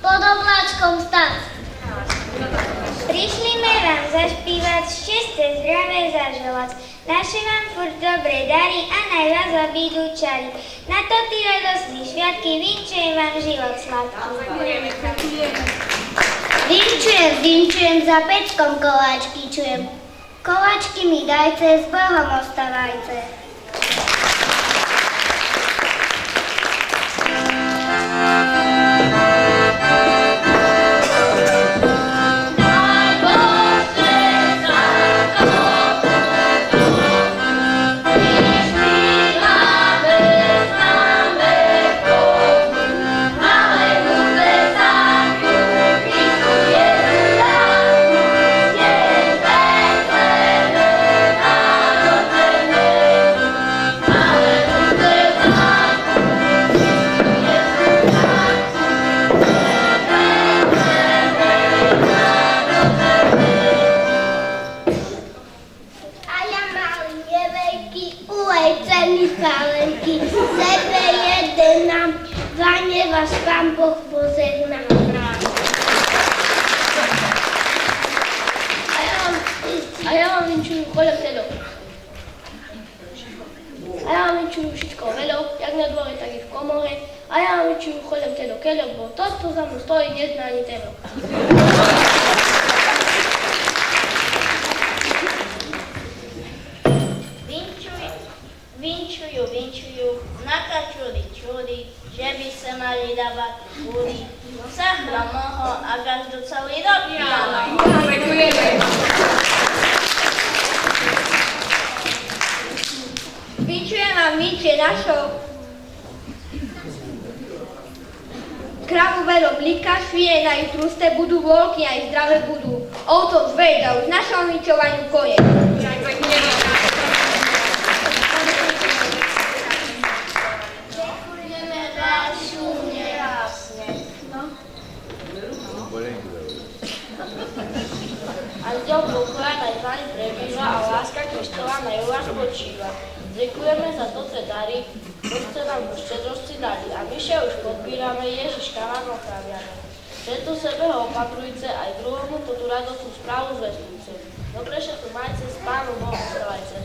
pod obláčkom stať. Prišli sme vám zašpívať, šťastie zdravé zaželať. Naše vám furt dobre dary a naj vás obídu čary. Na to ty radostný sviatky, vinčujem vám život sladký. Vinčujem, za pečkom koláčky čujem. Koláčky mi dajte, s Bohom ostávajte. Pán Boh požehná. A ja vám vinčujú koľom telo. A ja vám vinčujú všetko veľo, jak na dvore, tak i v komore. A ja vám vinčujú koľom telo keľo, bo to, čo za mnou stojí, nezná ani telo. Vinčujú, nakačuli čudy, že by sa mali dávať kúry. No sa hra mohol a každú celý rok dávať. Vinčujem vám vinčie našou. Kravu veľo blika, švije na ich truste, budú voľky a ich zdravé budú. O tom zveda, už našom vinčovaniu koniec. Andiel Boha najzvaný prebýva a láska Kristova na vás počíva. Ďakujeme za toto dary, čo ste nám v štedrosti dali. A my še už podpírame, Ježiška vám ochráňame. Preto sebe ho opatrujte, aj druhomu tú radostnú správu zvestujte. Dobre, že tu majte, s Pánom Bohom strelajte.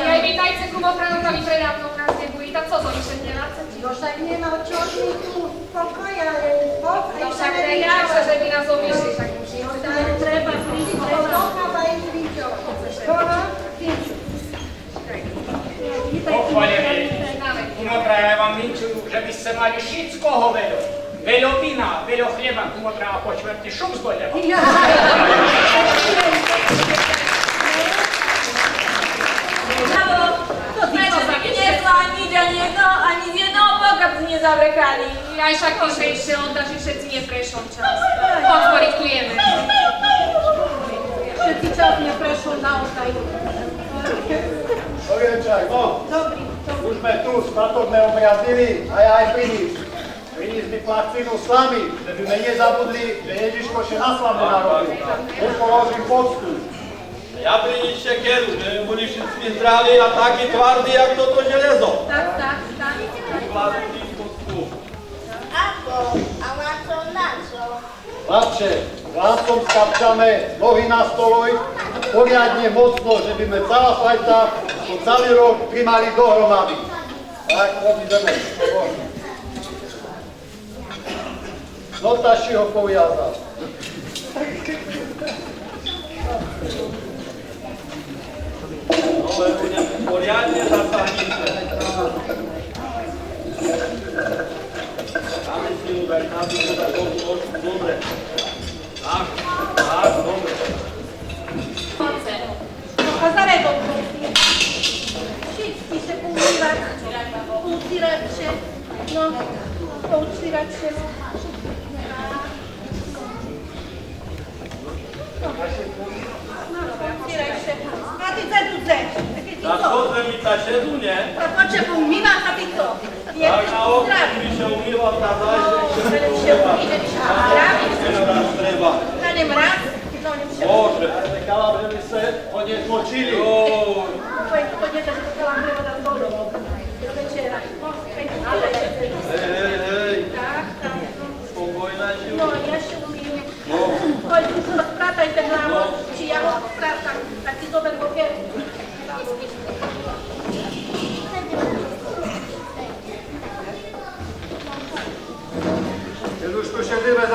Aj vítajce kumopranotovi predávno v nás nebudí, tak co to vyšetňováte? No však nemá čo mi tu pokoj, ale Boh aj No však ne ja, že by nás obišli, však musí. No tak treba prísť do docháva i zvíťov. Pochválený, kumotra, ja vám vinčujú, že by ste mali všetkoho veľo. Veľo vína, veľo chleba, kumotra, a po čtvrti šum z doleva. Ani z jednoho boka by sme nezavrekali. Aj však to, že ešte oddaš, že všetci neprešol čas. Podporikujeme. Všetci čas neprešol naozaj. Dovienčaj, no. Dobrý. Už sme tu, spatok sme obrazili a ja aj prinies. Prinies mi placinu slamy, že by sme nezabudli, že Ježiško še na slame narodil. Už položím poctu. Ja prinies šekeru, že boli všetci zdraví a takí tvardí, jak toto železo. Tak. Ukladný poctu. Ako? A na čo? Chlapče, vlásom skapčame, nohy na stoluj, poriadne mocno, že by sme celá fajta po celý rok primali dohromady. Tak, robí zeme. No taši ho poviazal. No, budem poriadne zasahnice. Dáme si uber, aby to tak dobre. Tak, dobre. A zarebol prosím. Všetci se poucírače. No, poucírače. A ty cedu zeď. Na čo mi ta šedu, nie? A počepu, mima sa ty to. Tak na oku mi še umýval tá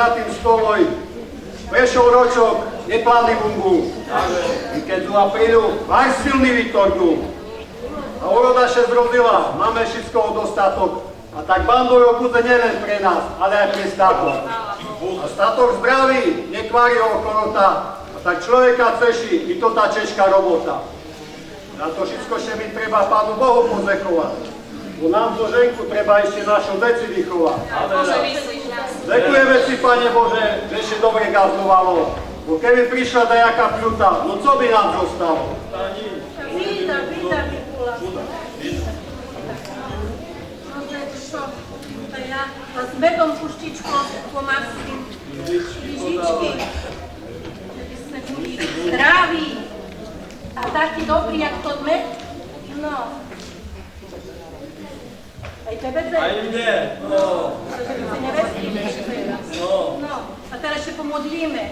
za tým stoloj. Prešol ročok, neplány bungu. I keď tu aprílu, aj silný vytornú. A úroda še zrozila, máme všetkoho dostatok. A tak bandojov bude nielen pre nás, ale aj pre statok. A statok zdravý, nekvári ho korota. A tak človeka ceší, i to tá češká robota. Na to všetko še mi treba Pánu Bohu pozekovať. Bo nám zo ženku treba ešte našu deci vychovať. Ďakujeme si, Pane Bože, že ešte dobre gazdovalo. Bo keby prišla dajaká pľuta, no co by nám zostalo? Vida, Mikula. Ja s medom puštičkou pomastím. Lyžičky. Keby sme boli zdraví. A taký dobrý, jak to med. No. Aj tebe dve? Aj mne, no. Tebe nevestí ešte. No. A teraz ešte pomodlíme.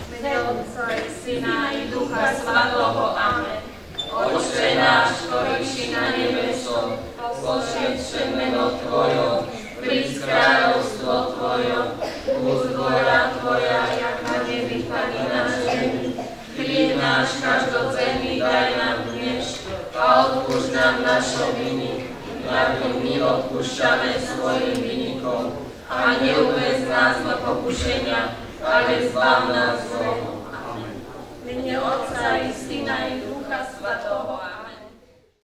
Mene Otca i Syna i Ducha Svatého. Amen. Otče náš, ktorý si na nebesom, posväť sa meno Tvoje, príď kráľovstvo Tvoje, buď vôľa Tvoja, jak na nebi, tak i na zemi. Chlieb náš každodenný daj nám dnes a odpúšť nám naše viny, ako my odpúšťame svojim vinníkom. A neuved nás do pokušenia, ale zbav nás zlého. Mene Otca i Syna i Ducha Svatého.